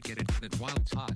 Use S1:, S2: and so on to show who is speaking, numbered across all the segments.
S1: Get it while it's hot.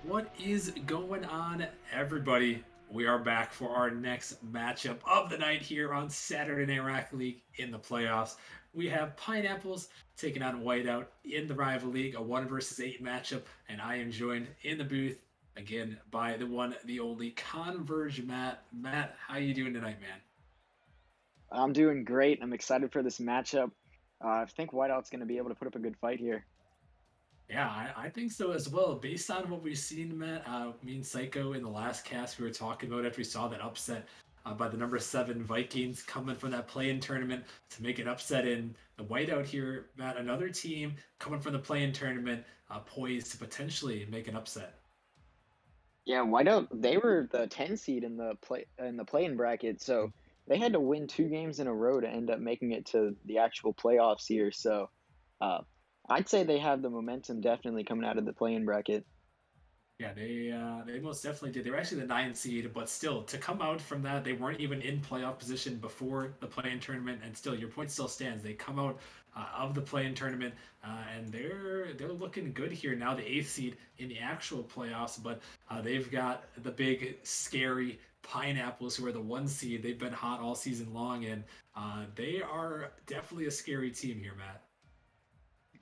S2: What is going on, everybody? We are back for our next matchup of the night here on Saturday Night Rocket League in the playoffs. We have Pineapples taking on Whiteout in the Rival League, a 1 versus 8 matchup, and I am joined in the booth again by the one, the only Converge Matt. Matt, how you doing tonight, man?
S3: I'm doing great. I'm excited for this matchup. I think Whiteout's going to be able to put up a good fight here.
S2: Yeah, I think so as well. Based on what we've seen, Matt, me and Psycho in the last cast we were talking about after we saw that upset by the number 7 Vikings coming from that play-in tournament to make an upset in the whiteout here, Matt. Another team coming from the play-in tournament poised to potentially make an upset.
S3: Yeah, Whiteout, they were the 10 seed in the play-in bracket, so they had to win 2 games in a row to end up making it to the actual playoffs here. So, uh, I'd say they have the momentum definitely coming out of the play-in bracket.
S2: Yeah, they most definitely did. They were actually the 9 seed, but still to come out from that, they weren't even in playoff position before the play-in tournament, and still your point still stands. They come out of the play-in tournament, and they're looking good here now, the 8th seed in the actual playoffs. But they've got the big scary Pineapples, who are the 1 seed. They've been hot all season long, and they are definitely a scary team here, Matt.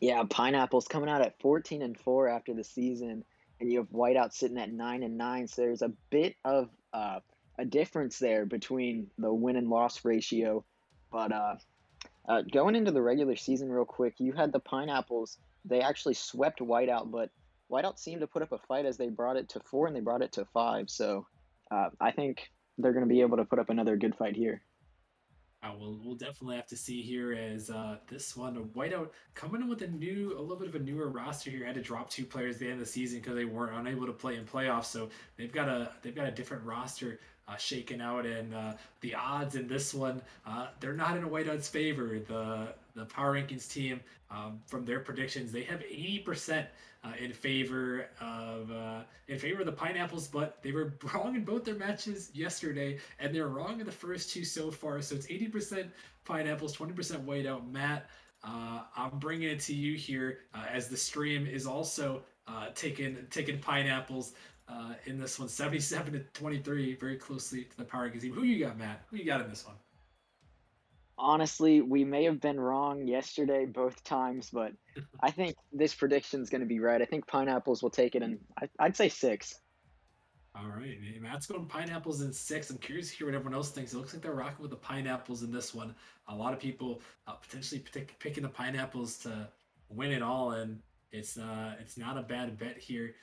S3: Yeah, Pineapple's coming out at 14-4 after the season, and you have Whiteout sitting at 9-9. So there's a bit of a difference there between the win and loss ratio. But going into the regular season, real quick, you had the Pineapples. They actually swept Whiteout, but Whiteout seemed to put up a fight as they brought it to 4 and they brought it to 5. So I think they're going to be able to put up another good fight here.
S2: We'll definitely have to see here as this one Whiteout coming in with a little bit of a newer roster here. Had to drop 2 players at the end of the season because they weren't unable to play in playoffs. So they've got a different roster shaken out, and the odds in this one they're not in a Whiteout's favor. The power rankings team from their predictions they have 80% in favor of the Pineapples, but they were wrong in both their matches yesterday, and they're wrong in the first 2 so far. So it's 80% Pineapples, 20% Whiteout. Matt, I'm bringing it to you here as the stream is also taking Pineapples in this one, 77-23, very closely to the Power Rankings team. Who you got, Matt? Who you got in this one?
S3: Honestly, we may have been wrong yesterday both times, but I think this prediction is going to be right. I think Pineapples will take it, and I'd say 6.
S2: All right, Matt's going pineapples in 6. I'm curious to hear what everyone else thinks. It looks like they're rocking with the pineapples in this one. A lot of people potentially picking the pineapples to win it all, and it's not a bad bet here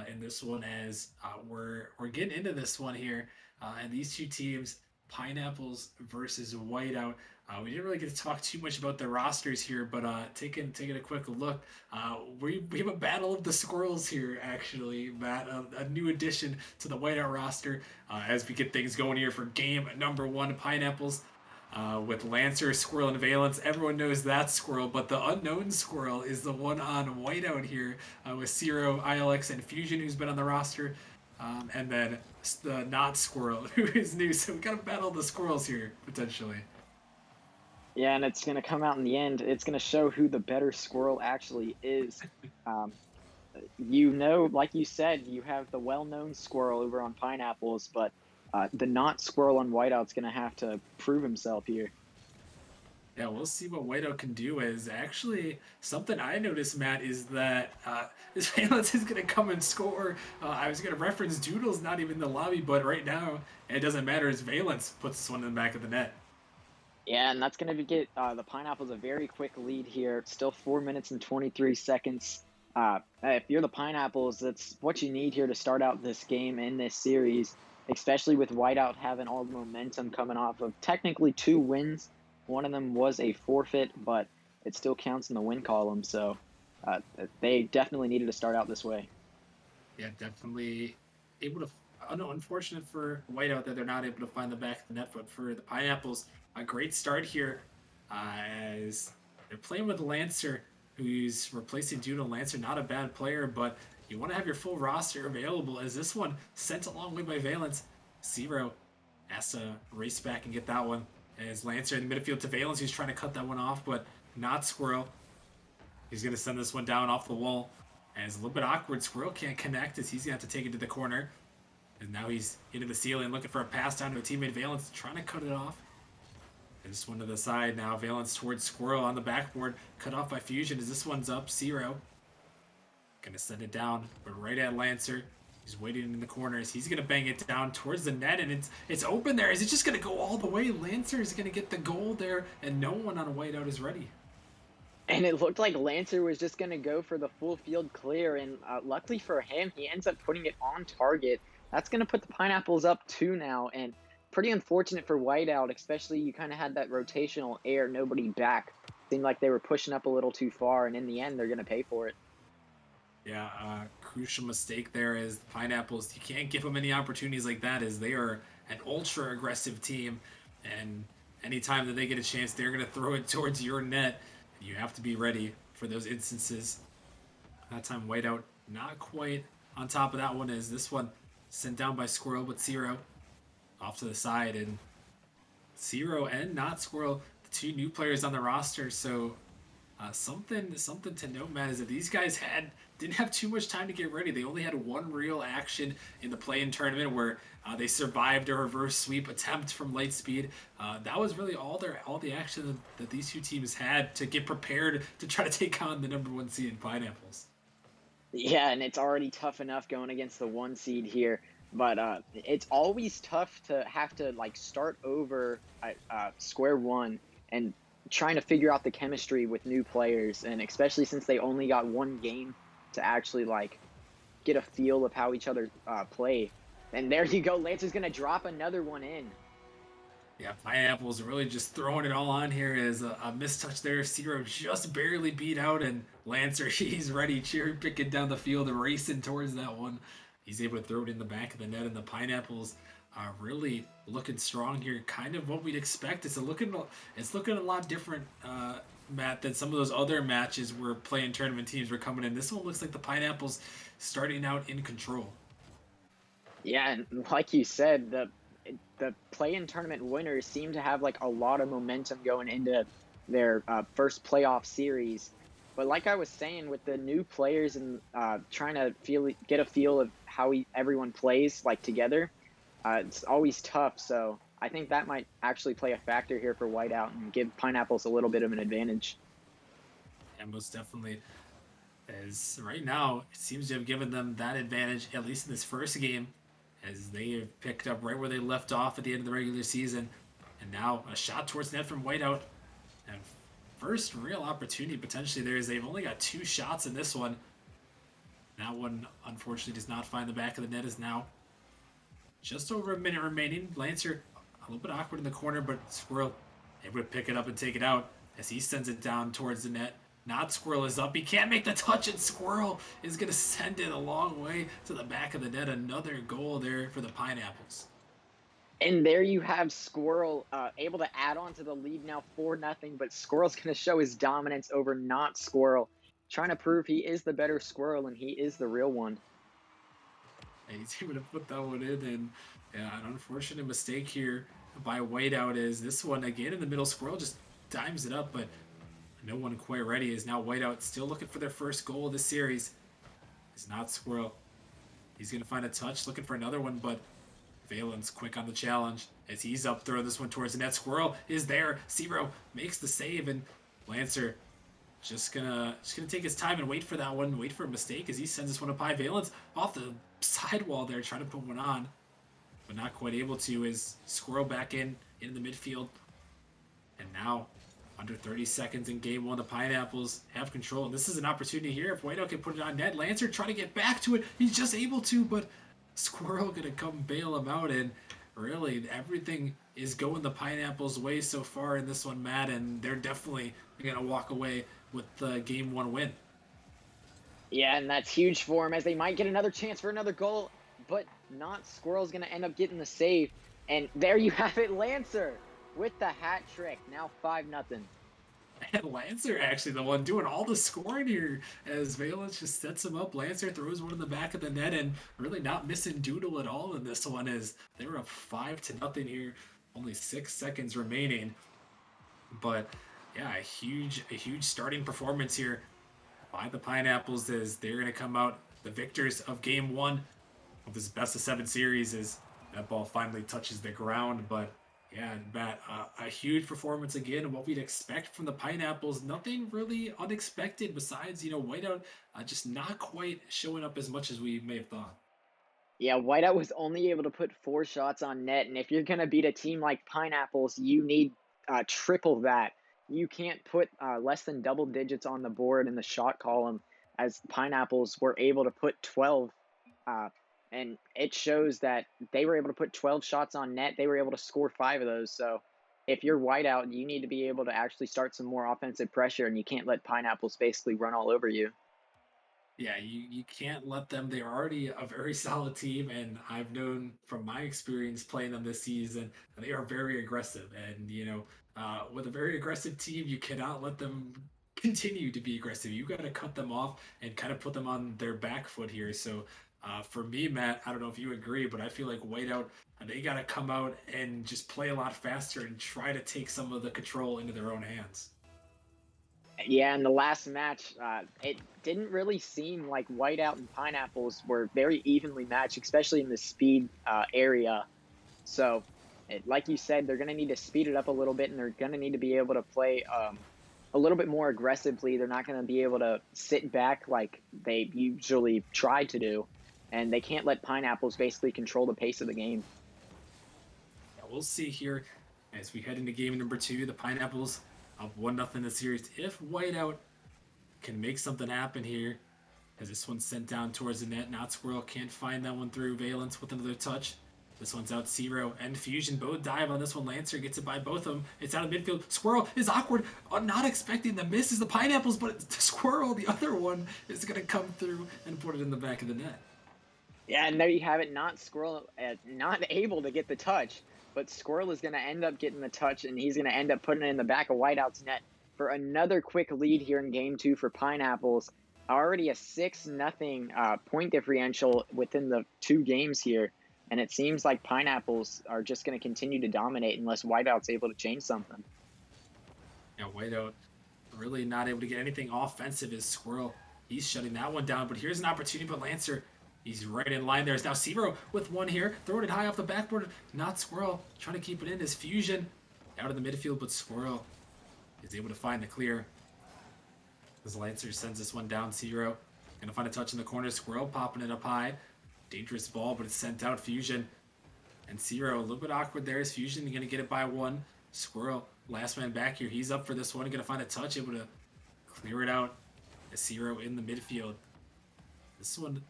S2: in this one as we're getting into this one here, and these 2 teams, pineapples versus whiteout. We didn't really get to talk too much about the rosters here, but taking a quick look, we have a battle of the squirrels here, actually, Matt. A new addition to the whiteout roster as we get things going here for game number 1. Pineapples with Lancer, Squirrel, and Valence. Everyone knows that Squirrel, but the unknown Squirrel is the one on Whiteout here with Zero, ILX, and Fusion, who's been on the roster. And then the not Squirrel, who is new. So we got to battle the Squirrels here, potentially.
S3: Yeah, and it's going to come out in the end. It's going to show who the better squirrel actually is. Um, like you said, you have the well-known squirrel over on pineapples, but the not squirrel on whiteout's going to have to prove himself here.
S2: Yeah, we'll see what Whiteout can do. Is actually something I noticed, Matt, is that this Valence is going to come and score. I was going to reference Doodle's not even in the lobby, but right now it doesn't matter as Valence puts this one in the back of the net.
S3: Yeah, and that's going to get the pineapples a very quick lead here. Still 4 minutes and 23 seconds. If you're the pineapples, that's what you need here to start out this game in this series, especially with Whiteout having all the momentum coming off of technically 2 wins. One of them was a forfeit, but it still counts in the win column. So they definitely needed to start out this way.
S2: Yeah, definitely able to. Oh no, unfortunate for Whiteout that they're not able to find the back of the net, but for the Pineapples, a great start here as they're playing with Lancer, who's replacing Juno. Lancer, not a bad player, but you want to have your full roster available. As this one sent a long way by Valence, Zero has to race back and get that one. As Lancer in the midfield to Valence, who's trying to cut that one off, but not Squirrel. He's going to send this one down off the wall. And it's a little bit awkward. Squirrel can't connect as he's going to have to take it to the corner. And now he's into the ceiling looking for a pass down to a teammate. Valence trying to cut it off. And this one to the side now. Valence towards Squirrel on the backboard. Cut off by Fusion as this one's up. 0. Gonna send it down, but right at Lancer. He's waiting in the corners. He's gonna bang it down towards the net, and it's open there. Is it just gonna go all the way? Lancer is gonna get the goal there, and no one on a Whiteout is ready.
S3: And it looked like Lancer was just going to go for the full field clear, and luckily for him, he ends up putting it on target. That's going to put the Pineapples up 2 now, and pretty unfortunate for Whiteout, especially you kind of had that rotational air, nobody back. Seemed like they were pushing up a little too far, and in the end, they're going to pay for it.
S2: Yeah, crucial mistake there is the Pineapples. You can't give them any opportunities like that, as they are an ultra aggressive team, and anytime that they get a chance, they're going to throw it towards your net. You have to be ready for those instances. That time, Whiteout not quite on top of that one, as this one sent down by Squirrel, but 0 off to the side, and 0 and not Squirrel, the 2 new players on the roster. So something to note, Matt, is that these guys didn't have too much time to get ready. They only had one real action in the play-in tournament where they survived a reverse sweep attempt from Lightspeed. That was really all the action that these 2 teams had to get prepared to try to take on the #1 seed in Pineapples.
S3: Yeah, and it's already tough enough going against the 1 seed here, but it's always tough to have to like start over at square one and trying to figure out the chemistry with new players, and especially since they only got 1 game to actually like get a feel of how each other play. And there you go, Lancer's gonna drop another one in.
S2: Yeah, Pineapples really just throwing it all on here as a mistouch there. 0 just barely beat out, and Lancer, he's ready, cherry picking down the field, racing towards that one. He's able to throw it in the back of the net, and the Pineapples are really looking strong here. Kind of what we'd expect. It's looking a lot different, Matt, than some of those other matches where playing tournament teams were coming in. This one looks like the Pineapples starting out in control.
S3: Yeah, and like you said, the play-in tournament winners seem to have like a lot of momentum going into their first playoff series. But like I was saying, with the new players and trying to get a feel of how everyone plays like together, it's always tough. So I think that might actually play a factor here for Whiteout and give Pineapples a little bit of an advantage.
S2: And most definitely, as right now, it seems to have given them that advantage, at least in this first game, as they have picked up right where they left off at the end of the regular season. And now a shot towards net from Whiteout. And first real opportunity potentially there, is they've only got 2 shots in this one. That one, unfortunately, does not find the back of the net, as now just over a minute remaining. Lancer a little bit awkward in the corner, but Squirrel able to pick it up and take it out as he sends it down towards the net. Not Squirrel is up. He can't make the touch, and Squirrel is going to send it a long way to the back of the net. Another goal there for the Pineapples.
S3: And there you have Squirrel able to add on to the lead now 4-0, but Squirrel's going to show his dominance over not Squirrel, trying to prove he is the better Squirrel and he is the real one.
S2: And he's able to put that one in, and yeah, an unfortunate mistake here by Whiteout is this one again in the middle. Squirrel just dimes it up, but no one quite ready. Is now Whiteout still looking for their first goal of the series. It's not Squirrel. He's going to find a touch, looking for another one, but Valence quick on the challenge as he's up, throwing this one towards the net. Squirrel is there. 0 makes the save, and Lancer just gonna take his time and wait for that one, wait for a mistake as he sends this one up high. Valence off the sidewall there, trying to put one on, but not quite able to, as Squirrel back in the midfield. And now, under 30 seconds in game 1, the Pineapples have control. And this is an opportunity here. If Whiteout can put it on net, Lancer trying to get back to it. He's just able to, but Squirrel going to come bail him out. And really, everything is going the Pineapples' way so far in this one, Matt. And they're definitely going to walk away with the game 1 win.
S3: Yeah, and that's huge for him, as they might get another chance for another goal, but not Squirrel's going to end up getting the save. And there you have it, Lancer with the hat trick, now 5-0.
S2: And Lancer actually the one doing all the scoring here, as Valence just sets him up. Lancer throws one in the back of the net, and really not missing Doodle at all in this one, as they were up 5-0 here, only 6 seconds remaining. But yeah, a huge starting performance here by the Pineapples, as they're going to come out the victors of game 1. of this best of 7 series as that ball finally touches the ground. But yeah, Matt, a huge performance again. What we'd expect from the Pineapples, nothing really unexpected besides, Whiteout just not quite showing up as much as we may have thought.
S3: Yeah, Whiteout was only able to put 4 shots on net, and if you're gonna beat a team like Pineapples, you need triple that. You can't put less than double digits on the board in the shot column, as Pineapples were able to put 12, uh, and it shows that they were able to put 12 shots on net. They were able to score 5 of those. So, if you're Whiteout, you need to be able to actually start some more offensive pressure, and you can't let Pineapples basically run all over you.
S2: Yeah, you can't let them. They're already a very solid team, and I've known from my experience playing them this season, they are very aggressive. And with a very aggressive team, you cannot let them continue to be aggressive. You got to cut them off and kind of put them on their back foot here. So, for me, Matt, I don't know if you agree, but I feel like Whiteout, they got to come out and just play a lot faster and try to take some of the control into their own hands.
S3: Yeah, in the last match, it didn't really seem like Whiteout and Pineapples were very evenly matched, especially in the speed area. So, like you said, they're going to need to speed it up a little bit, and they're going to need to be able to play a little bit more aggressively. They're not going to be able to sit back like they usually try to do, and they can't let Pineapples basically control the pace of the game.
S2: Yeah, we'll see here as we head into game number 2. The Pineapples up 1-0 in the series. If Whiteout can make something happen here, as this one's sent down towards the net, Not Squirrel can't find that one through. Valence with another touch. This one's out. Zero and Fusion both dive on this one. Lancer gets it by both of them. It's out of midfield. Squirrel is awkward. Not expecting the miss is the Pineapples, but the Squirrel, the other one, is going to come through and put it in the back of the net.
S3: Yeah, and there you have it. Not Squirrel, not able to get the touch, but Squirrel is going to end up getting the touch, and he's going to end up putting it in the back of Whiteout's net for another quick lead here in Game 2 for Pineapples. Already a 6-0 point differential within the 2 games here, and it seems like Pineapples are just going to continue to dominate unless Whiteout's able to change something.
S2: Yeah, Whiteout really not able to get anything offensive as Squirrel. He's shutting that one down, but here's an opportunity, but Lancer, he's right in line. There's now Zero with one here, throwing it high off the backboard. Not Squirrel, trying to keep it in. His Fusion out of the midfield, but Squirrel is able to find the clear. As Lancer sends this one down, Zero gonna find a touch in the corner. Squirrel popping it up high. Dangerous ball, but it's sent out. Fusion and Zero a little bit awkward there. Is Fusion gonna get it by one? Squirrel, last man back here. He's up for this one. Gonna find a touch, able to clear it out. A Zero in the midfield. This one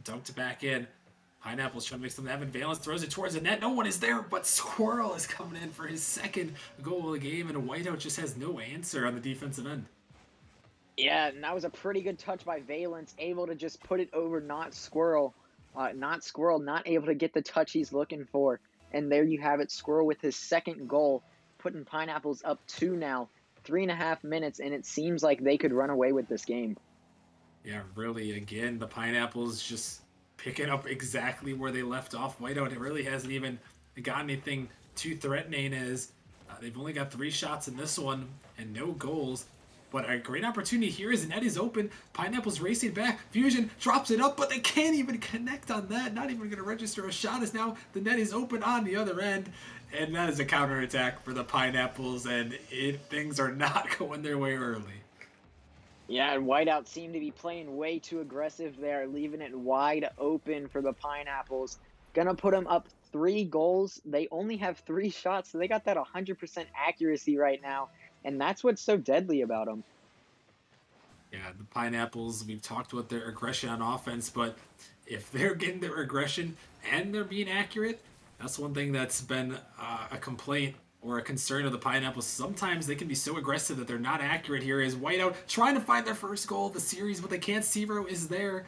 S2: dunked back in. Pineapple's trying to make something happen. Valence throws it towards the net. No one is there, but Squirrel is coming in for his second goal of the game, and Whiteout just has no answer on the defensive end.
S3: Yeah, and that was a pretty good touch by Valence, able to just put it over Not Squirrel. Not Squirrel, not able to get the touch he's looking for. And there you have it, Squirrel with his second goal, putting Pineapples up 2 now, 3.5 minutes, and it seems like they could run away with this game.
S2: Yeah, really, again, the Pineapples just picking up exactly where they left off. Whiteout, it really hasn't even got anything too threatening as they've only got 3 shots in this one and no goals. But a great opportunity here as the net is open. Pineapple's racing back. Fusion drops it up, but they can't even connect on that. Not even going to register a shot as now the net is open on the other end. And that is a counterattack for the Pineapples, and things are not going their way early.
S3: Yeah, and Whiteout seemed to be playing way too aggressive there, leaving it wide open for the Pineapples. Gonna put them up 3 goals. They only have 3 shots, so they got that 100% accuracy right now. And that's what's so deadly about them.
S2: Yeah, the Pineapples, we've talked about their aggression on offense, but if they're getting their aggression and they're being accurate, that's one thing that's been a complaint or a concern of the Pineapples. Sometimes they can be so aggressive that they're not accurate here. Is Whiteout trying to find their first goal of the series, but they can't. Zero is there.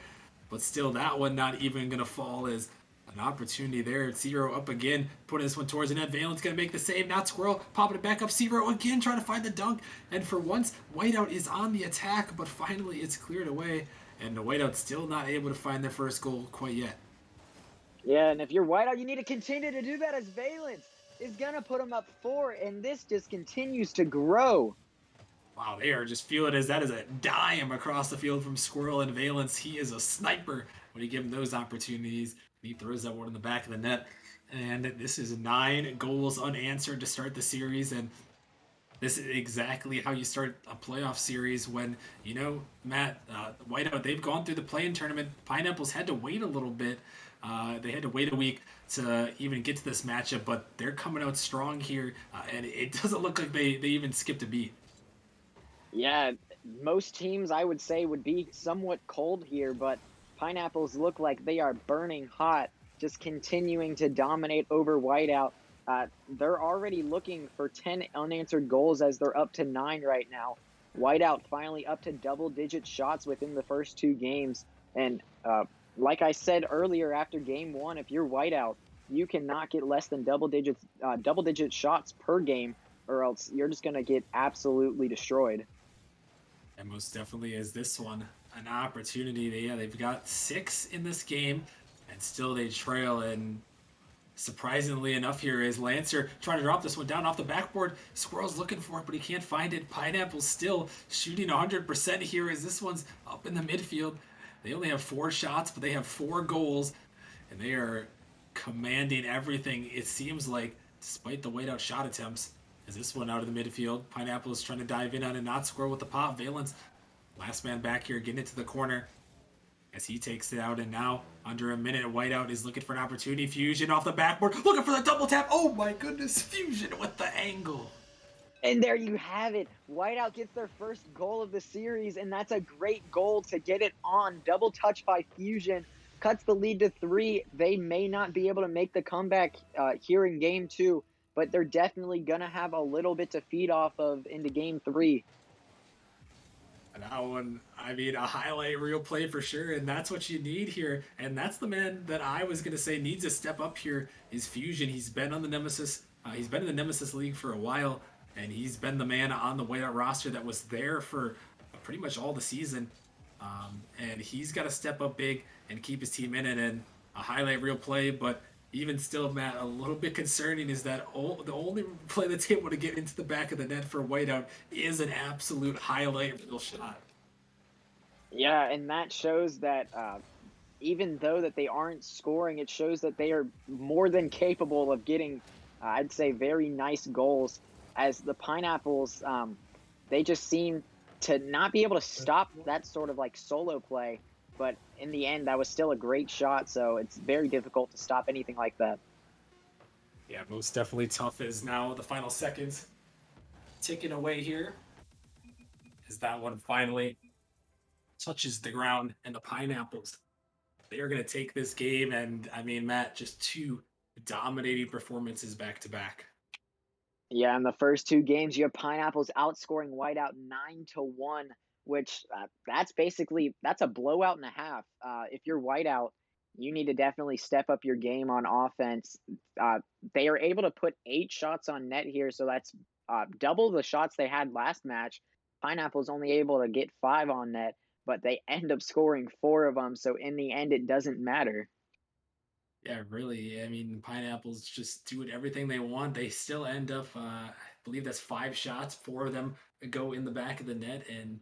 S2: But still, that one not even going to fall as an opportunity there. Zero up again, putting this one towards the net. Valence going to make the save. Not Squirrel, popping it back up. Zero again, trying to find the dunk. And for once, Whiteout is on the attack, but finally it's cleared away. And the Whiteout still not able to find their first goal quite yet.
S3: Yeah, and if you're Whiteout, you need to continue to do that as Valence is going to put them up 4, and this just continues to grow.
S2: Wow, they are just feeling as that is a dime across the field from Squirrel and Valence. He is a sniper when you give him those opportunities. He throws that one in the back of the net. And this is 9 goals unanswered to start the series. And this is exactly how you start a playoff series when, Matt, Whiteout, they've gone through the play-in tournament. Pineapples had to wait a little bit. They had to wait a week to even get to this matchup, but they're coming out strong here, and it doesn't look like they even skipped a beat.
S3: Yeah, most teams I would say would be somewhat cold here, but Pineapples look like they are burning hot, just continuing to dominate over Whiteout. They're already looking for 10 unanswered goals as they're up to 9 right now. Whiteout finally up to double-digit shots within the first 2 games. And like I said earlier after game 1, if you're Whiteout, you cannot get less than double-digit shots per game, or else you're just going to get absolutely destroyed.
S2: And most definitely is this one an opportunity. They've got 6 in this game, and still they trail. And surprisingly enough, here is Lancer trying to drop this one down off the backboard. Squirrel's looking for it, but he can't find it. Pineapple's still shooting 100% here as this one's up in the midfield. They only have 4 shots, but they have 4 goals, and they are commanding everything, it seems like, despite the Whiteout shot attempts. Is this one out of the midfield? Pineapple is trying to dive in on a not score with the pop. Valence, last man back here, getting it to the corner as he takes it out. And now, under a minute, Whiteout is looking for an opportunity. Fusion off the backboard, looking for the double tap. Oh my goodness, Fusion with the angle.
S3: And there you have it. Whiteout gets their first goal of the series, and that's a great goal to get it on. Double touch by Fusion. Cuts the lead to 3. They may not be able to make the comeback here in game 2, but they're definitely going to have a little bit to feed off of into game 3.
S2: And that one, a highlight reel play for sure, and that's what you need here. And that's the man that I was going to say needs to step up here is Fusion. He's been on the Nemesis. He's been in the Nemesis League for a while, and he's been the man on the Whiteout roster that was there for pretty much all the season. And he's got to step up big and keep his team in it. And a highlight reel play, but even still, Matt, a little bit concerning is that the only play that's able to get into the back of the net for Whiteout is an absolute highlight reel shot.
S3: Yeah, and that shows that even though that they aren't scoring, it shows that they are more than capable of getting, I'd say, very nice goals. As the Pineapples, they just seem to not be able to stop that sort of like solo play. But in the end, that was still a great shot, so it's very difficult to stop anything like that.
S2: Yeah, most definitely tough as now the final seconds ticking away here as that one finally touches the ground, and the Pineapples, they are going to take this game. And Matt, just 2 dominating performances back to back.
S3: Yeah, in the first 2 games, you have Pineapples outscoring Whiteout 9-1, which that's a blowout and a half. If you're Whiteout, you need to definitely step up your game on offense. They are able to put 8 shots on net here, so that's double the shots they had last match. Pineapple's only able to get 5 on net, but they end up scoring 4 of them. So in the end, it doesn't matter.
S2: Yeah, really. Pineapples just doing everything they want. They still end up, I believe that's 5 shots. 4 of them go in the back of the net. And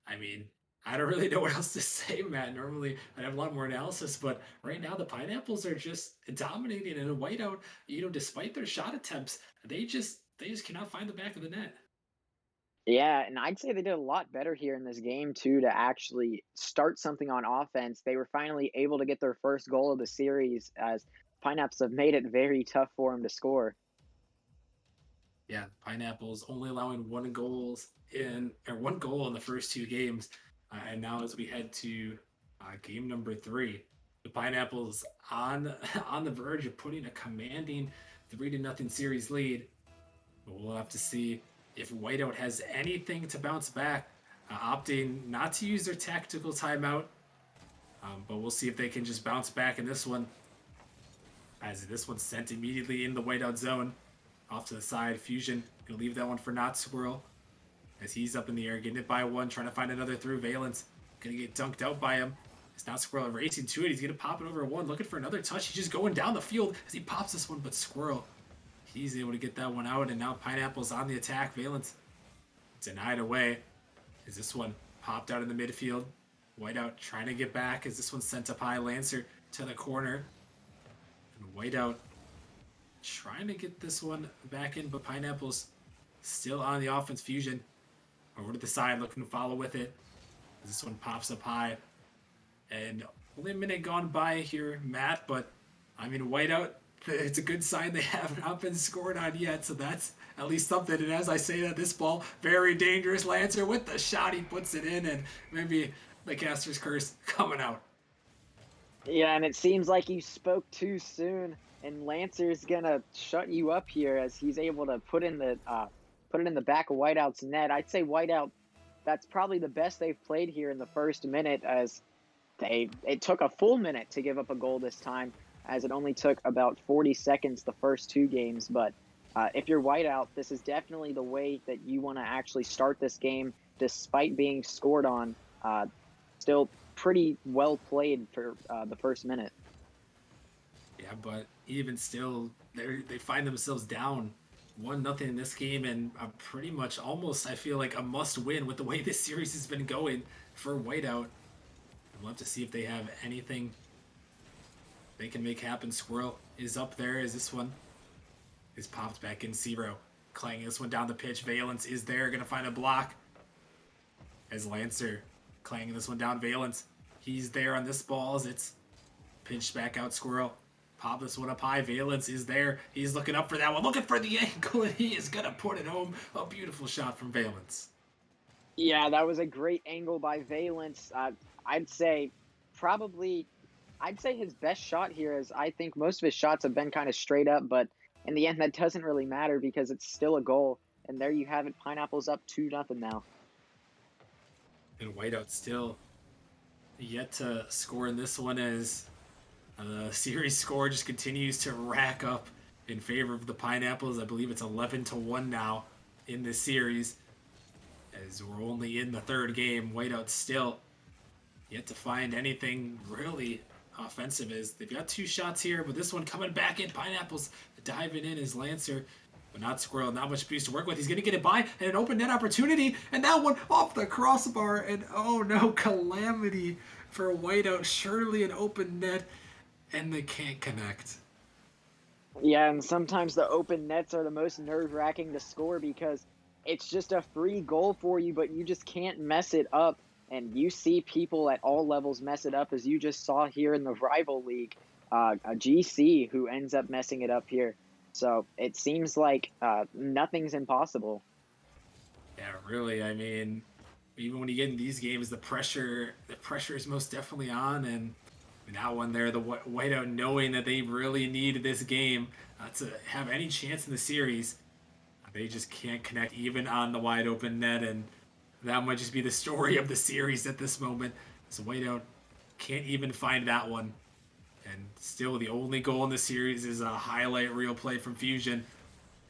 S2: I mean, I don't really know what else to say, Matt. Normally, I'd have a lot more analysis, but right now the Pineapples are just dominating. And a Whiteout, despite their shot attempts, they just cannot find the back of the net.
S3: Yeah, and I'd say they did a lot better here in this game too to actually start something on offense. They were finally able to get their first goal of the series as Pineapples have made it very tough for them to score.
S2: Yeah, Pineapples only allowing 1 goal in the first 2 games, and now as we head to game number 3, the Pineapples on on the verge of putting a commanding 3-0 series lead. But we'll have to see if Whiteout has anything to bounce back, opting not to use their tactical timeout. But we'll see if they can just bounce back in this one, as this one's sent immediately in the Whiteout zone. Off to the side, Fusion gonna leave that one for Not Squirrel as he's up in the air, getting it by 1, trying to find another through. Valence gonna get dunked out by him. It's Not Squirrel racing to it. He's gonna pop it over 1, looking for another touch. He's just going down the field as he pops this one, but Squirrel, he's able to get that one out. And now Pineapple's on the attack. Valence denied away. Is this one popped out in the midfield? Whiteout trying to get back. Is this one sent up high? Lancer to the corner. Whiteout trying to get this one back in, but Pineapple's still on the offense. Fusion over to the side, looking to follow with it. This one pops up high. And only a minute gone by here, Matt, but I mean, Whiteout, it's a good sign they have not been scored on yet, so that's at least something. And as I say that, this ball, very dangerous. Lancer with the shot, he puts it in, and maybe the caster's curse coming out.
S3: Yeah, and it seems like you spoke too soon, and Lancer's gonna shut you up here as he's able to put it in the back of Whiteout's net. I'd say Whiteout, that's probably the best they've played here in the first minute, as it took a full minute to give up a goal this time, as it only took about 40 seconds the first two games. But if you're Whiteout, this is definitely the way that you want to actually start this game, despite being scored on. Still pretty well played for the first minute.
S2: Yeah, but even still, they find themselves down 1-0 in this game, and pretty much almost, I feel like, a must-win with the way this series has been going for Whiteout. I'd love to see if they have anything they can make happen. Squirrel is up there as this one is popped back in. Zero clanging this one down the pitch. Valence is there, going to find a block as Lancer clanging this one down. Valence, he's there on this ball as it's pinched back out. Squirrel pop this one up high. Valence is there. He's looking up for that one, looking for the angle, and he is going to put it home. A beautiful shot from Valence.
S3: Yeah, that was a great angle by Valence. I'd say his best shot here, is I think most of his shots have been kind of straight up, but in the end that doesn't really matter because it's still a goal. And there you have it. Pineapple's up 2-0 now.
S2: And Whiteout still yet to score in this one, as the series score just continues to rack up in favor of the Pineapples. I believe it's 11-1 now in this series, as we're only in the third game. Whiteout still yet to find anything really offensive. Is they've got two shots here, but this one coming back in. Pineapples diving in as Lancer, but not Squirrel. Not much abuse to work with. He's going to get it by, and an open net opportunity, and that one off the crossbar, and oh no, calamity for Whiteout. Surely an open net, and they can't connect.
S3: Yeah, and sometimes the open nets are the most nerve-wracking to score because it's just a free goal for you, but you just can't mess it up. And you see people at all levels mess it up, as you just saw here in the rival league, a GC who ends up messing it up here. So it seems like nothing's impossible.
S2: Yeah, really. I mean, even when you get in these games, the pressure is most definitely on. And that one there, the Whiteout knowing that they really need this game to have any chance in the series, they just can't connect even on the wide open net, and that might just be the story of the series at this moment. So Whiteout can't even find that one. And still the only goal in the series is a highlight reel play from Fusion.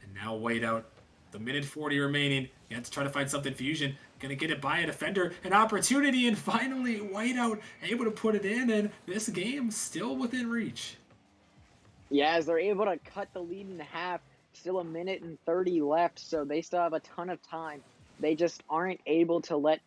S2: And now Whiteout, the minute 40 remaining, you have to try to find something. Fusion going to get it by a defender, an opportunity, and finally Whiteout able to put it in, and this game still within reach.
S3: Yeah, as they're able to cut the lead in half, still 1:30 left, so they still have a ton of time. They just aren't able to let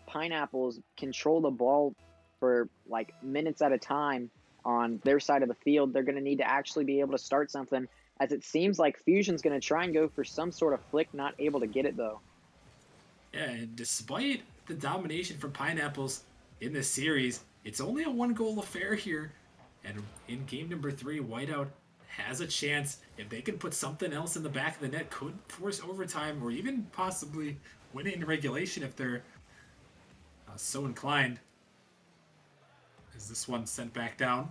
S3: Pineapples control the ball for like minutes at a time on their side of the field. They're going to need to actually be able to start something, as it seems like Fusion's going to try and go for some sort of flick, not able to get it though.
S2: Yeah, and despite the domination from Pineapples in this series, it's only a 1-goal affair here. And in game number 3, Whiteout has a chance. If they can put something else in the back of the net, could force overtime or even possibly winning in regulation if they're so inclined. Is this one sent back down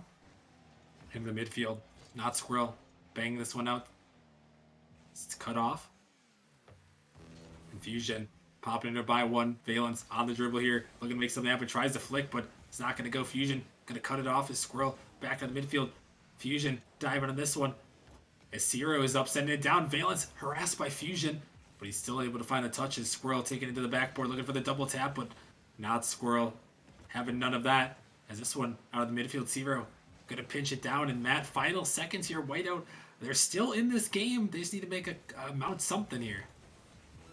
S2: in the midfield? Not Squirrel. Bang this one out. It's cut off. Confusion. Popping in by one. Valence on the dribble here. Looking to make something happen. Tries to flick, but it's not going to go. Fusion going to cut it off as Squirrel back on the midfield. Fusion diving on this one. As Zero is up, sending it down. Valence harassed by Fusion, but he's still able to find the touches. Squirrel taking it to the backboard, looking for the double tap, but not Squirrel. Having none of that. As this one out of the midfield, Zero going to pinch it down. And Matt, final seconds here. Whiteout, they're still in this game. They just need to make a mount something here.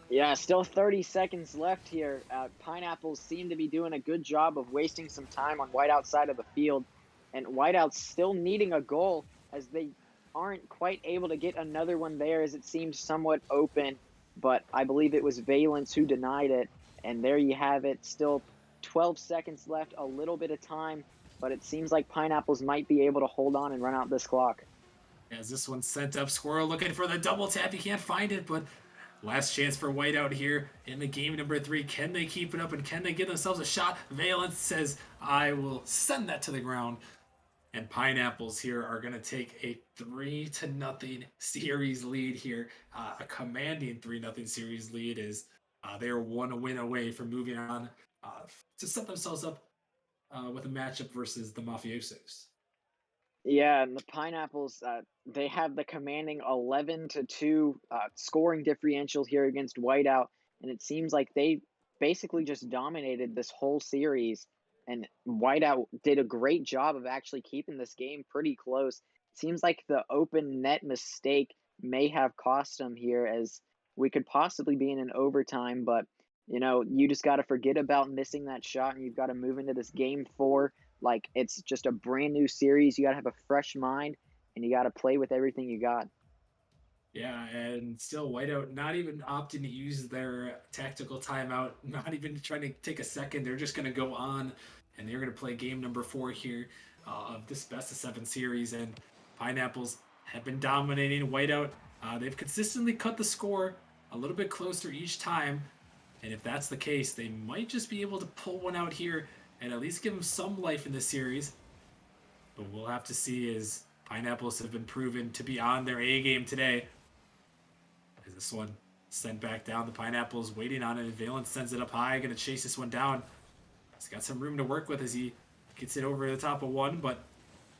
S3: Yeah, still 30 seconds left here. Pineapples seem to be doing a good job of wasting some time on Whiteout's side of the field. And Whiteout's still needing a goal, as they aren't quite able to get another one there as it seems somewhat open, but I believe it was Valence who denied it. And there you have it. Still 12 seconds left, a little bit of time, but it seems like Pineapples might be able to hold on and run out this clock.
S2: As this one sent up, Squirrel looking for the double tap. He can't find it, but last chance for Whiteout here in the game number 3. Can they keep it up and can they give themselves a shot? Valence says, I will send that to the ground. And Pineapples here are going to take a 3-0 series lead here. A commanding 3-0 series lead is they're one win away from moving on to set themselves up with a matchup versus the Mafiosos.
S3: Yeah, and the Pineapples, they have the commanding 11-2 scoring differential here against Whiteout, and it seems like they basically just dominated this whole series. And Whiteout did a great job of actually keeping this game pretty close. Seems like the open net mistake may have cost them here, as we could possibly be in an overtime. But you just got to forget about missing that shot, and you've got to move into this game 4 like it's just a brand new series. You got to have a fresh mind and you got to play with everything you got.
S2: Yeah, and still Whiteout not even opting to use their tactical timeout, not even trying to take a second. They're just going to go on and they're going to play game number 4 here of this best of 7 series. And Pineapples have been dominating Whiteout. They've consistently cut the score a little bit closer each time. And if that's the case, they might just be able to pull one out here and at least give them some life in this series. But we'll have to see, as Pineapples have been proven to be on their A game today. As this one sent back down, the Pineapples waiting on it. Valence sends it up high, going to chase this one down. He's got some room to work with as he gets it over the top of one, but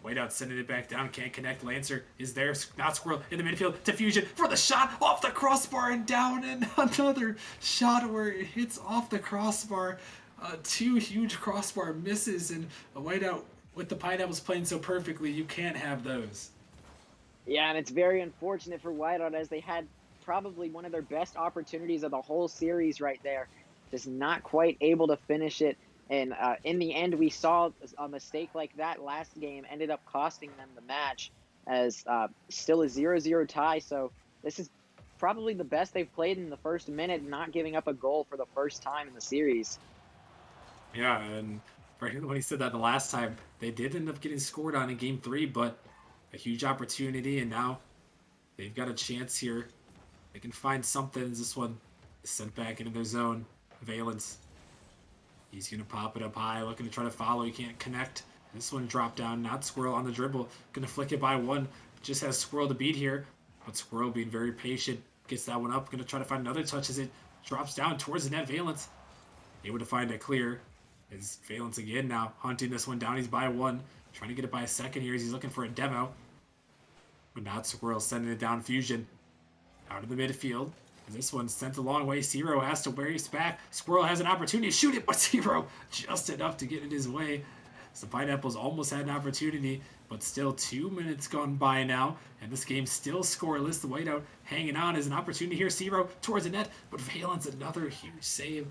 S2: Whiteout sending it back down, can't connect. Lancer is there, not Squirrel in the midfield to Fusion for the shot off the crossbar and down, and another shot where it hits off the crossbar. 2 huge crossbar misses, and a Whiteout with the Pineapples playing so perfectly, you can't have those.
S3: Yeah, and it's very unfortunate for Whiteout as they had probably one of their best opportunities of the whole series right there. Just not quite able to finish it. And in the end, we saw a mistake like that last game ended up costing them the match, as still a 0-0 tie. So this is probably the best they've played in the first minute, not giving up a goal for the first time in the series.
S2: Yeah, and when he said that the last time, they did end up getting scored on in game 3, but a huge opportunity, and now they've got a chance here. They can find something as this one is sent back into their zone. Valence, he's going to pop it up high, looking to try to follow. He can't connect. This one dropped down, not Squirrel on the dribble. Going to flick it by one. Just has Squirrel to beat here, but Squirrel being very patient. Gets that one up. Going to try to find another touch as it drops down towards the net. Valence able to find it clear. Is Valence again now hunting this one down. He's by one. Trying to get it by a second here as he's looking for a demo. But not Squirrel sending it down. Fusion out of the midfield. And this one's sent a long way. Zero has to race back. Squirrel has an opportunity to shoot it, but Zero just enough to get in his way. So Pineapples almost had an opportunity, but still 2 minutes gone by now, and this game's still scoreless. The Whiteout hanging on as an opportunity here. Zero towards the net, but Valence another huge save.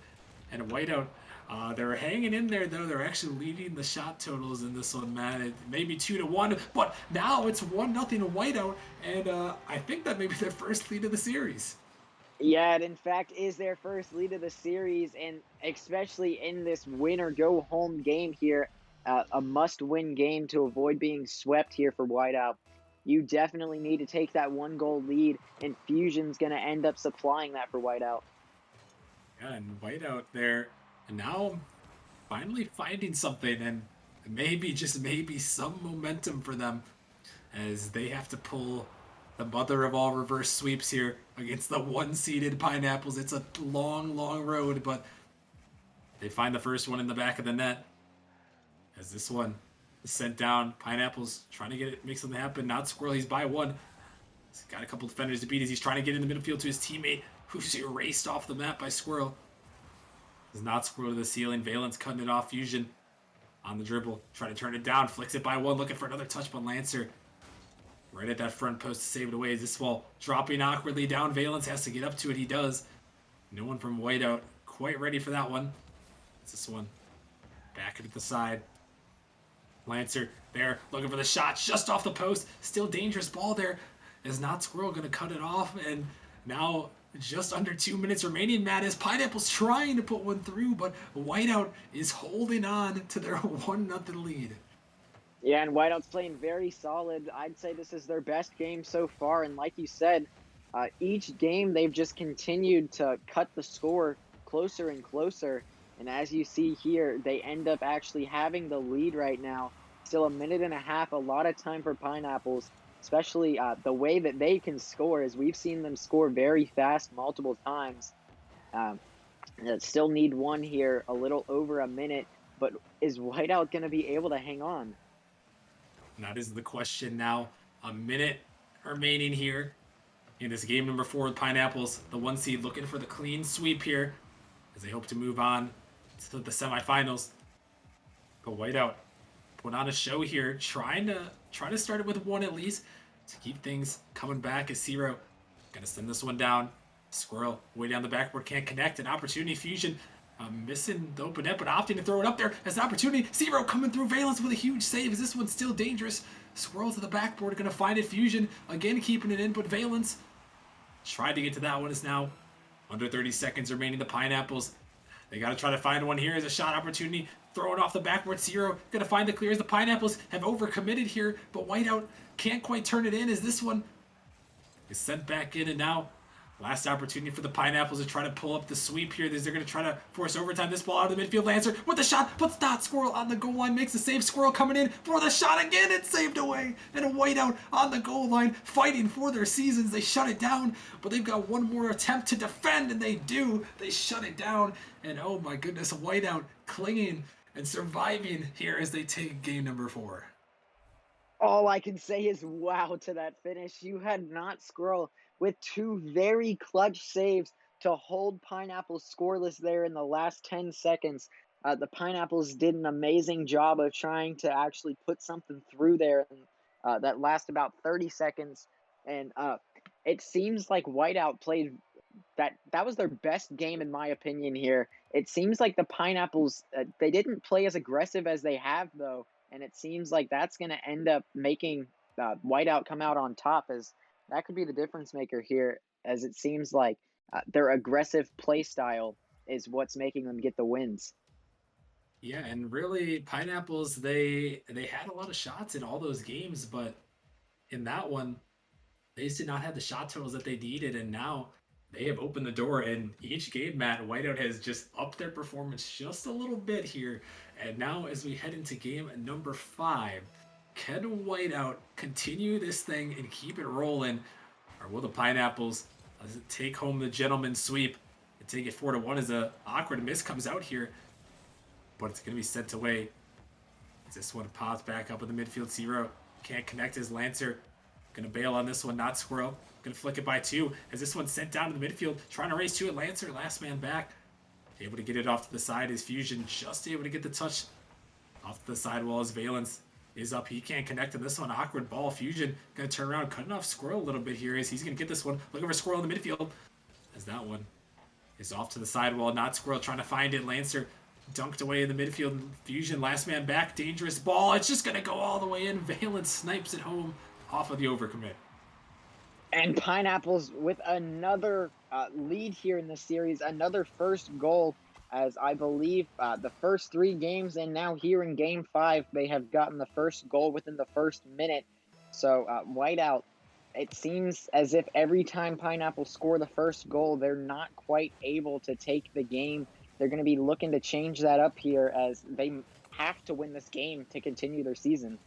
S2: And Whiteout, they're hanging in there, though. They're actually leading the shot totals in this one, man. It may be 2-1, but now it's 1-0 to Whiteout, and I think that may be their first lead of the series.
S3: Yeah, it in fact is their first lead of the series, and especially in this win or go home game here, a must-win game to avoid being swept here for Whiteout. You definitely need to take that 1-goal lead, and Fusion's going to end up supplying that for Whiteout.
S2: Yeah, and Whiteout there, and now finally finding something, and maybe, just maybe, some momentum for them as they have to pull the mother of all reverse sweeps here against the 1-seeded Pineapples. It's a long, long road, but they find the first one in the back of the net as this one is sent down. Pineapples trying to get it, make something happen. Not Squirrel, he's by one. He's got a couple defenders to beat as he's trying to get in the midfield to his teammate, who's erased off the map by Squirrel. Does not Squirrel to the ceiling. Valence cutting it off. Fusion on the dribble, trying to turn it down, flicks it by one, looking for another touch, but Lancer right at that front post to save it away. As this ball dropping awkwardly down, Valence has to get up to it. He does. No one from Whiteout quite ready for that one. It's this one back at the side. Lancer there looking for the shot just off the post. Still dangerous ball there. Is Not Squirrel going to cut it off? And now just under 2 minutes remaining, Matt, as Pineapple's trying to put one through, but Whiteout is holding on to their 1-0 lead.
S3: Yeah, and Whiteout's playing very solid. I'd say this is their best game so far. And like you said, each game they've just continued to cut the score closer and closer. And as you see here, they end up actually having the lead right now. Still a minute and a half, a lot of time for Pineapples, especially the way that they can score, as we've seen them score very fast multiple times. Still need one here, a little over a minute. But is Whiteout going to be able to hang on?
S2: That is the question now. A minute remaining here in this game number 4 with Pineapples. The 1 seed looking for the clean sweep here as they hope to move on to the semifinals. But Whiteout put on a show here, trying to start it with 1 at least to keep things coming back. As Zero gonna send this one down. Squirrel way down the backboard, can't connect. An opportunity. Fusion missing the open net, but opting to throw it up there as an opportunity. Zero coming through. Valence with a huge save. Is this one still dangerous? Squirrel to the backboard, gonna find it. Fusion again keeping it in, but Valence tried to get to that one. Is now under 30 seconds remaining. The Pineapples, they got to try to find one here as a shot opportunity. Throw it off the backboard. Zero going to find the clears. The Pineapples have overcommitted here, but Whiteout can't quite turn it in as this one is sent back in. And now last opportunity for the Pineapples to try to pull up the sweep here. They're going to try to force overtime. This ball out of the midfield. Lancer with the shot, puts Not Squirrel on the goal line, makes the save. Squirrel coming in for the shot again. It's saved away. And a Whiteout on the goal line, fighting for their seasons. They shut it down, but they've got one more attempt to defend, and they do. They shut it down. And oh my goodness, Whiteout clinging and surviving here as they take game number 4.
S3: All I can say is wow to that finish. You had Not Squirrel with 2 very clutch saves to hold Pineapples scoreless there in the last 10 seconds. The Pineapples did an amazing job of trying to actually put something through there that last about 30 seconds. And it seems like Whiteout played that was their best game in my opinion here. It seems like the Pineapples, they didn't play as aggressive as they have though. And it seems like that's going to end up making Whiteout come out on top, as that could be the difference maker here, as it seems like their aggressive play style is what's making them get the wins.
S2: Yeah, and really, Pineapples, they had a lot of shots in all those games, but in that one, they just did not have the shot totals that they needed, and now they have opened the door. And each game, Matt, Whiteout has just upped their performance just a little bit here. And now, as we head into game number 5, can Whiteout continue this thing and keep it rolling, or will the Pineapples take home the gentleman's sweep and take it 4-1 as a awkward miss comes out here? But it's going to be sent away. As this one pops back up in the midfield. Zero can't connect his Lancer. Going to bail on this one. Not Squirrel. Going to flick it by 2. As this one's sent down to the midfield. Trying to race to it. Lancer, last man back. Able to get it off to the side. His Fusion just able to get the touch off to the sidewall. As Valence is up. He can't connect to this one. Awkward ball. Fusion going to turn around. Cutting off Squirrel a little bit here as he's going to get this one. Looking for Squirrel in the midfield. As that one is off to the sidewall. Not Squirrel trying to find it. Lancer dunked away in the midfield. Fusion, last man back. Dangerous ball. It's just going to go all the way in. Valence snipes it home off of the overcommit.
S3: And Pineapples with another lead here in the series. Another first goal, as I believe the first 3 games and now here in game 5, they have gotten the first goal within the first minute. So Whiteout, it seems as if every time Pineapples score the first goal, they're not quite able to take the game. They're going to be looking to change that up here, as they have to win this game to continue their season.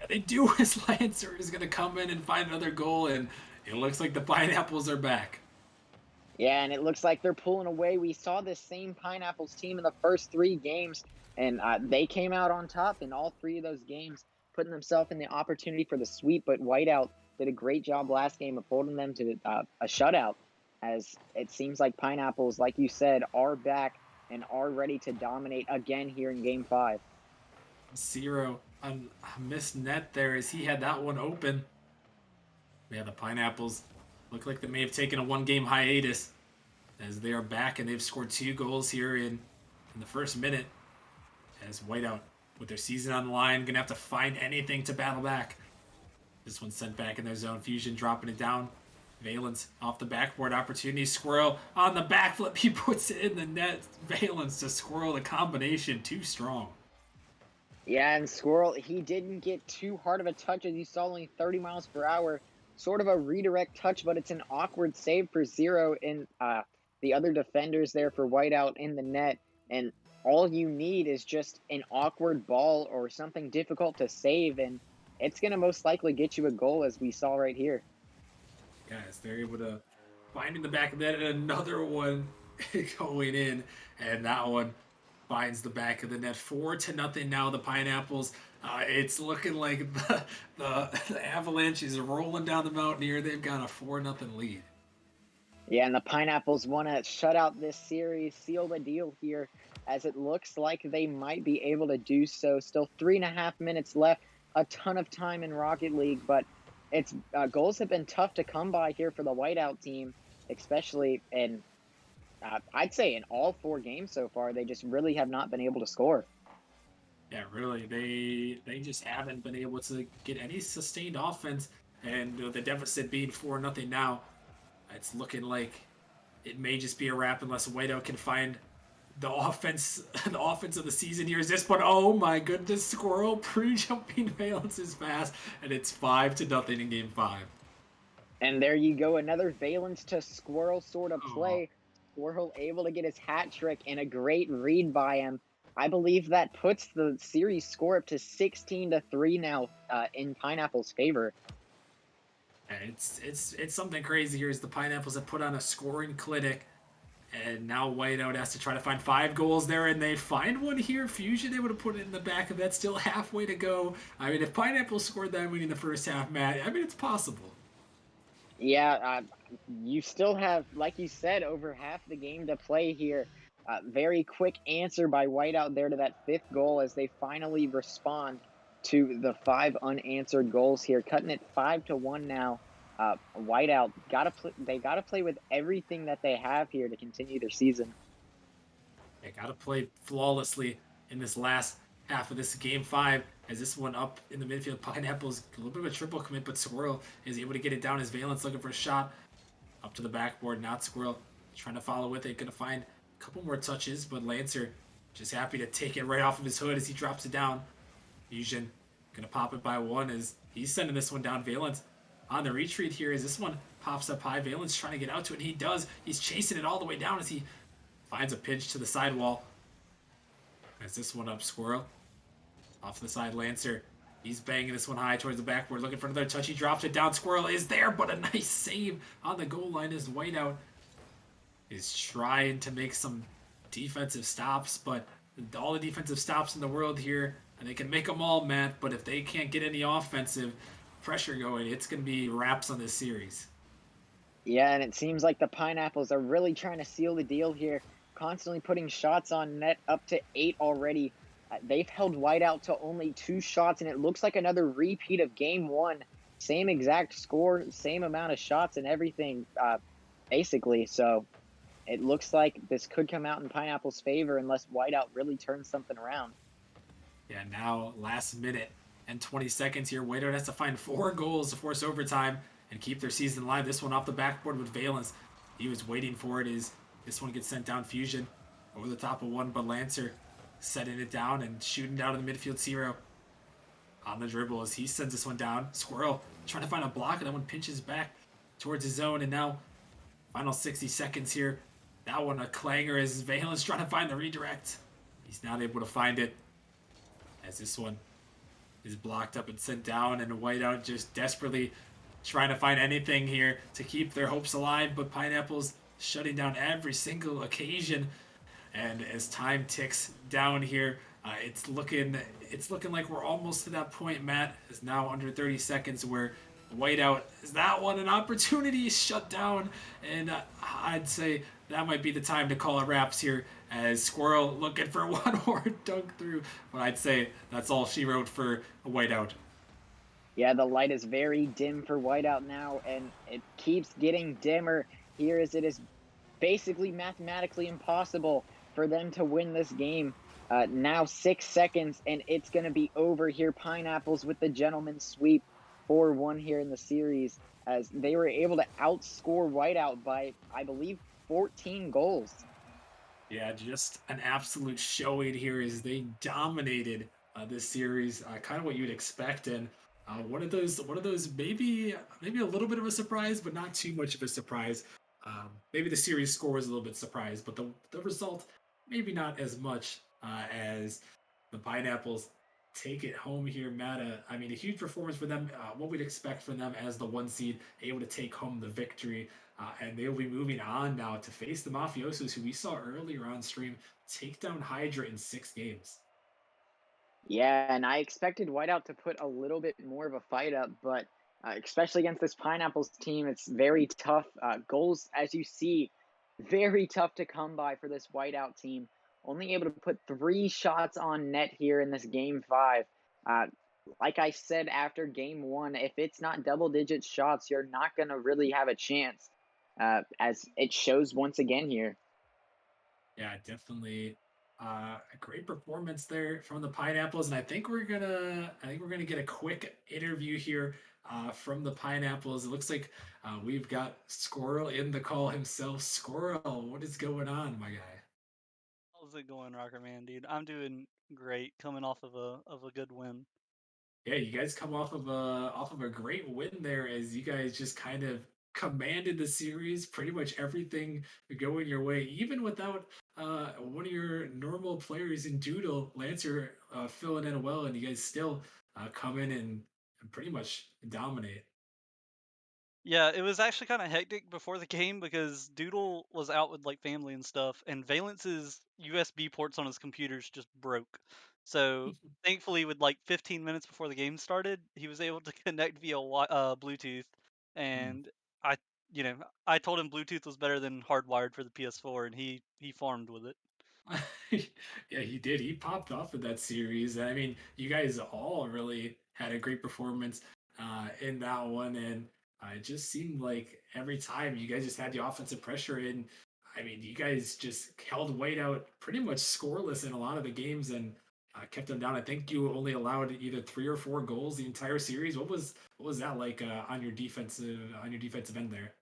S2: And they do, as Lancer is going to come in and find another goal, and it looks like the Pineapples are back.
S3: Yeah, and it looks like they're pulling away. We saw this same Pineapples team in the first 3 games, and they came out on top in all 3 of those games, putting themselves in the opportunity for the sweep. But Whiteout did a great job last game of holding them to a shutout, as it seems like Pineapples, like you said, are back and are ready to dominate again here in game 5.
S2: Zero on a missed net there as he had that one open. Yeah, the Pineapples look like they may have taken a 1-game hiatus, as they are back and they've scored 2 goals here in the first minute, as Whiteout with their season on the line, going to have to find anything to battle back. This one's sent back in their zone. Fusion dropping it down. Valence off the backboard opportunity. Squirrel on the backflip. He puts it in the net. Valence to Squirrel. The combination too strong.
S3: Yeah, and Squirrel, he didn't get too hard of a touch, as you saw, only 30 miles per hour. Sort of a redirect touch, but it's an awkward save for Zero in the other defenders there for Whiteout in the net. And all you need is just an awkward ball or something difficult to save, and it's going to most likely get you a goal, as we saw right here.
S2: Guys, they're able to find in the back of that, and another one going in, and that one finds the back of the net. 4-0 now. The Pineapples. It's looking like the Avalanche is rolling down the mountain here. They've got a 4-0 lead.
S3: Yeah, and the Pineapples want to shut out this series, seal the deal here, as it looks like they might be able to do so. Still 3.5 minutes left, a ton of time in Rocket League, but it's goals have been tough to come by here for the Whiteout team, especially in, I'd say in all 4 games so far. They just really have not been able to score.
S2: Yeah, really, they just haven't been able to get any sustained offense, and the deficit being 4-0 now, it's looking like it may just be a wrap unless Whiteout can find the offense of the season here. Is this, but oh my goodness, Squirrel pre-jumping Valence is fast, and it's 5-0 in game 5.
S3: And there you go, another Valence to Squirrel sort of play. Squirrel able to get his hat trick and a great read by him. I believe that puts the series score up to 16-3 now in Pineapple's favor.
S2: It's something crazy here as the Pineapples have put on a scoring clinic, and now Whiteout has to try to find 5 goals there, and they find one here. Fusion able to put it in the back of that, still halfway to go. I mean, if Pineapple scored that winning the first half, Matt, I mean, it's possible.
S3: Yeah, you still have, like you said, over half the game to play here. Very quick answer by Whiteout there to that 5th goal as they finally respond to the 5 unanswered goals here, cutting it 5-1 now. Whiteout they gotta play with everything that they have here to continue their season.
S2: They gotta play flawlessly in this last half of this game 5, as this one up in the midfield. Pineapples a little bit of a triple commit, but Squirrel is able to get it down as Valence looking for a shot up to the backboard. Not Squirrel trying to follow with it, gonna find a couple more touches, but Lancer just happy to take it right off of his hood as he drops it down. Fusion gonna pop it by 1 as he's sending this one down. Valence on the retreat here as this one pops up high. Valence trying to get out to it, and he does. He's chasing it all the way down as he finds a pinch to the sidewall. As this one up, Squirrel off the side. Lancer, he's banging this one high towards the backboard, looking for another touch. He drops it down. Squirrel is there, but a nice save on the goal line as Whiteout is trying to make some defensive stops, but all the defensive stops in the world here, and they can make them all, Matt, but if they can't get any offensive pressure going, it's going to be wraps on this series.
S3: Yeah, and it seems like the Pineapples are really trying to seal the deal here, constantly putting shots on net, up to 8 already. They've held Whiteout to only 2 shots, and it looks like another repeat of game 1. Same exact score, same amount of shots and everything, basically. So it looks like this could come out in Pineapple's favor unless Whiteout really turns something around.
S2: Yeah, now last minute and 20 seconds here. Whiteout has to find 4 goals to force overtime and keep their season alive. This one off the backboard with Valence. He was waiting for it as this one gets sent down. Fusion over the top of one, but Lancer setting it down and shooting down in the midfield. Zero on the dribble as he sends this one down. Squirrel trying to find a block, and that one pinches back towards his zone. And now final 60 seconds here. That one a clanger as Valence trying to find the redirect. He's not able to find it as this one is blocked up and sent down, and Whiteout just desperately trying to find anything here to keep their hopes alive, but Pineapples shutting down every single occasion. And as time ticks down here, it's looking like we're almost to that point, Matt. Is now under 30 seconds where Whiteout is that one an opportunity shut down, and I'd say that might be the time to call it wraps here as Squirrel looking for one more dunk through, but I'd say that's all she wrote for Whiteout.
S3: Yeah, the light is very dim for Whiteout now, and it keeps getting dimmer here as it is basically mathematically impossible for them to win this game. Now 6 seconds, and it's going to be over here. Pineapples with the gentleman's sweep, 4-1 here in the series, as they were able to outscore Whiteout by, I believe, 14 goals.
S2: Yeah, just an absolute showing here as they dominated this series, kind of what you'd expect, and one of those maybe a little bit of a surprise, but not too much of a surprise. Maybe the series score was a little bit surprised, but the result maybe not as much as the Pineapples take it home here. Mata, I mean, a huge performance for them. What we'd expect from them as the one seed, able to take home the victory. And they'll be moving on now to face the Mafiosos, who we saw earlier on stream take down Hydra in 6 games.
S3: Yeah, and I expected Whiteout to put a little bit more of a fight up, but especially against this Pineapples team, it's very tough. Goals, as you see, very tough to come by for this Whiteout team. Only able to put 3 shots on net here in this game 5. Uh, like I said after game 1, if it's not double digit shots, you're not going to really have a chance, as it shows once again here.
S2: Yeah, definitely a great performance there from the Pineapples, and I think we're gonna get a quick interview here from the Pineapples. It looks like we've got Squirrel in the call himself. Squirrel, what is going on, my guy?
S4: How's it going, Rocker Man, dude? I'm doing great, coming off of a good win.
S2: Yeah, you guys come off of a great win there as you guys just kind of commanded the series, pretty much everything going your way, even without one of your normal players in Doodle, Lancer filling in well, and you guys still come in and pretty much dominate.
S4: Yeah, it was actually kind of hectic before the game because Doodle was out with like family and stuff, and Valence's USB ports on his computers just broke. So thankfully, with like 15 minutes before the game started, he was able to connect via Bluetooth,
S2: Hmm.
S4: and I, you know, I told him Bluetooth was better than hardwired for the PS4, and he farmed with it.
S2: Yeah, he did. He popped off of that series. And I mean, you guys all really had a great performance in that one. And it just seemed like every time you guys just had the offensive pressure in. I mean, you guys just held weight out pretty much scoreless in a lot of the games and kept them down. I think you only allowed either 3 or 4 goals the entire series. What was that like on your defensive end there?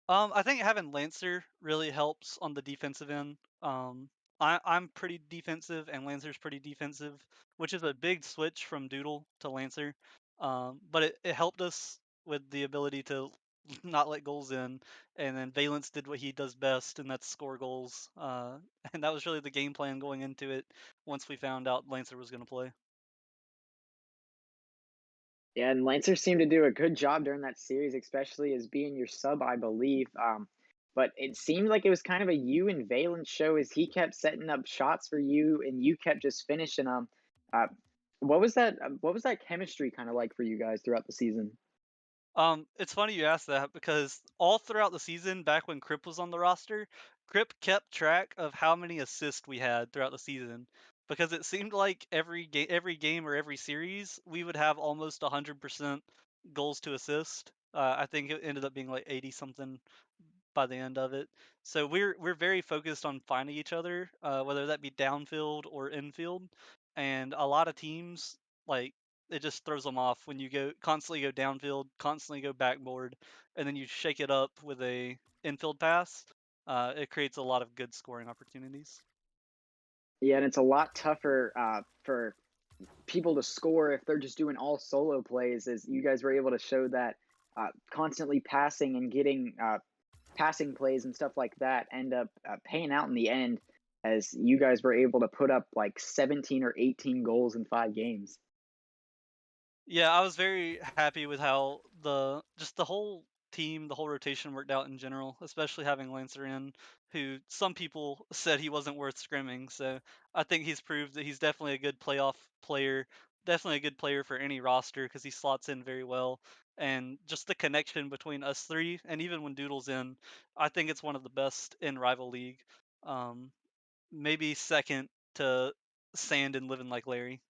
S4: I think having Lancer really helps on the defensive end. I'm pretty defensive and Lancer's pretty defensive, which is a big switch from Doodle to Lancer. But it helped us with the ability to not let goals in, and then Valence did what he does best, and that's score goals. And that was really the game plan going into it. Once we found out Lancer was going to play.
S3: Yeah, and Lancer seemed to do a good job during that series, especially as being your sub, I believe. But it seemed like it was kind of a you and Valence show as he kept setting up shots for you and you kept just finishing them. Uh, what was that chemistry kind of like for you guys throughout the season?
S4: It's funny you asked that because all throughout the season, back when Crip was on the roster, Crip kept track of how many assists we had throughout the season because it seemed like every game or every series, we would have almost 100% goals to assist. I think it ended up being like 80 something by the end of it. So we're very focused on finding each other, whether that be downfield or infield. And a lot of teams like it just throws them off when you go downfield, constantly go backboard, and then you shake it up with a infield pass. It creates a lot of good scoring opportunities.
S3: Yeah, and it's a lot tougher for people to score if they're just doing all solo plays, as you guys were able to show that constantly passing and getting passing plays and stuff like that end up paying out in the end, as you guys were able to put up like 17 or 18 goals in 5 games.
S4: Yeah, I was very happy with how the whole team, the whole rotation worked out in general, especially having Lancer in, who some people said he wasn't worth scrimming. So I think he's proved that he's definitely a good playoff player, definitely a good player for any roster because he slots in very well. And just the connection between us three, and even when Doodle's in, I think it's one of the best in Rival League. Um, Maybe second to Sand and Living Like Larry.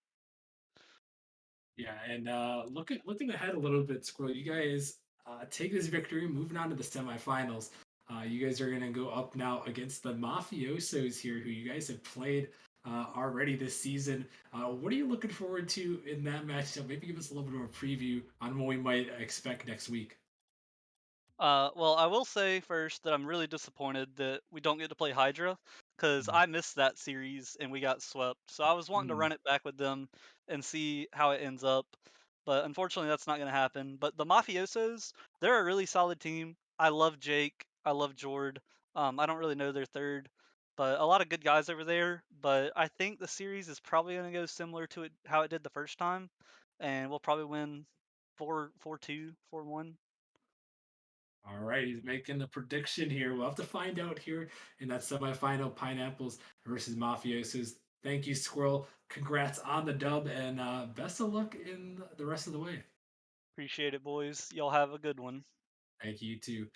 S2: Yeah, and looking ahead a little bit, Squirrel, you guys take this victory, moving on to the semifinals. You guys are gonna go up now against the Mafiosos here, who you guys have played already this season. What are you looking forward to in that matchup? Maybe give us a little bit of a preview on what we might expect next week.
S4: Well, I will say first that I'm really disappointed that we don't get to play Hydra because
S2: Mm.
S4: I missed that series and we got swept. So I was wanting to
S2: Mm.
S4: run it back with them and see how it ends up. But unfortunately, that's not going to happen. But the Mafiosos, they're a really solid team. I love Jake. I love Jord. I don't really know their third, but a lot of good guys over there. But I think the series is probably going to go similar to how it did the first time, and we'll probably win 4-2, 4-1.
S2: All right, he's making the prediction here. We'll have to find out here in that semifinal, Pineapples versus Mafiosos. Thank you, Squirrel. Congrats on the dub, and best of luck in the rest of the way.
S4: Appreciate it, boys. Y'all have a good one.
S2: Thank you too.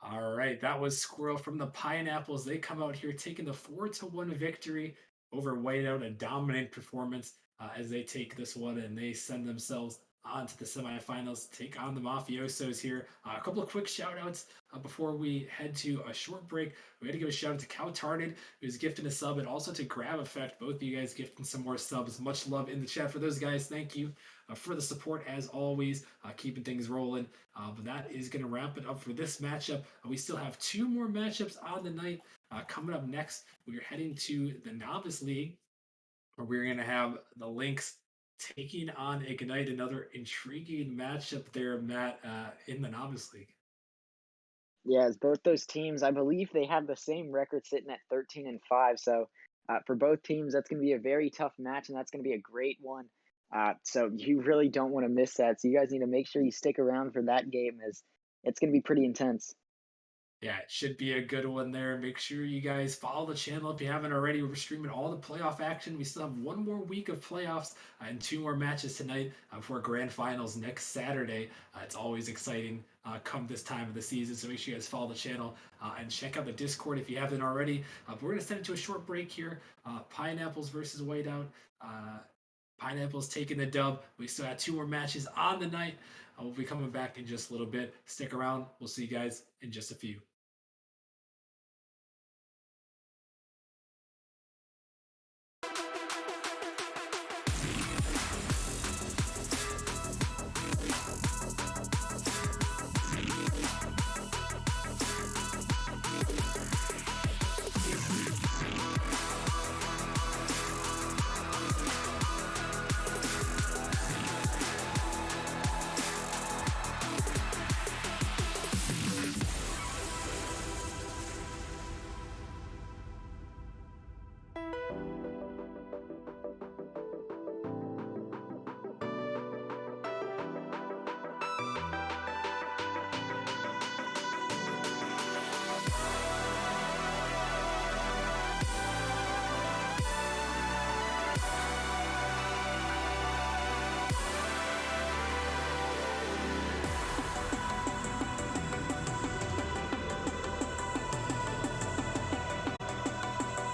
S2: All right, that was Squirrel from the Pineapples. They come out here taking the 4-1 victory over Whiteout, a dominant performance as they take this one and they send themselves on to the semifinals, take on the Mafiosos here. A couple of quick shout outs before we head to a short break. We had to give a shout out to Cow Tarded, who's gifting a sub, and also to Grab Effect. Both of you guys gifting some more subs. Much love in the chat for those guys. Thank you for the support as always, keeping things rolling. But that is going to wrap it up for this matchup. We still have two more matchups on the night. Coming up next, we are heading to the Novice League, where we're going to have the Lynx taking on Ignite, another intriguing matchup there, Matt, in the Novice League.
S3: Yeah, as both those teams, I believe they have the same record sitting at 13-5. So for both teams, that's going to be a very tough match, and that's going to be a great one. So you really don't want to miss that. So you guys need to make sure you stick around for that game, as it's going to be pretty intense.
S2: Yeah, it should be a good one there. Make sure you guys follow the channel if you haven't already. We're streaming all the playoff action. We still have one more week of playoffs and two more matches tonight before grand finals next Saturday. It's always exciting come this time of the season. So make sure you guys follow the channel and check out the Discord if you haven't already. But we're going to send it to a short break here. Pineapples versus Whiteout. Pineapples taking the dub. We still have two more matches on the night. We'll be coming back in just a little bit. Stick around. We'll see you guys in just a few.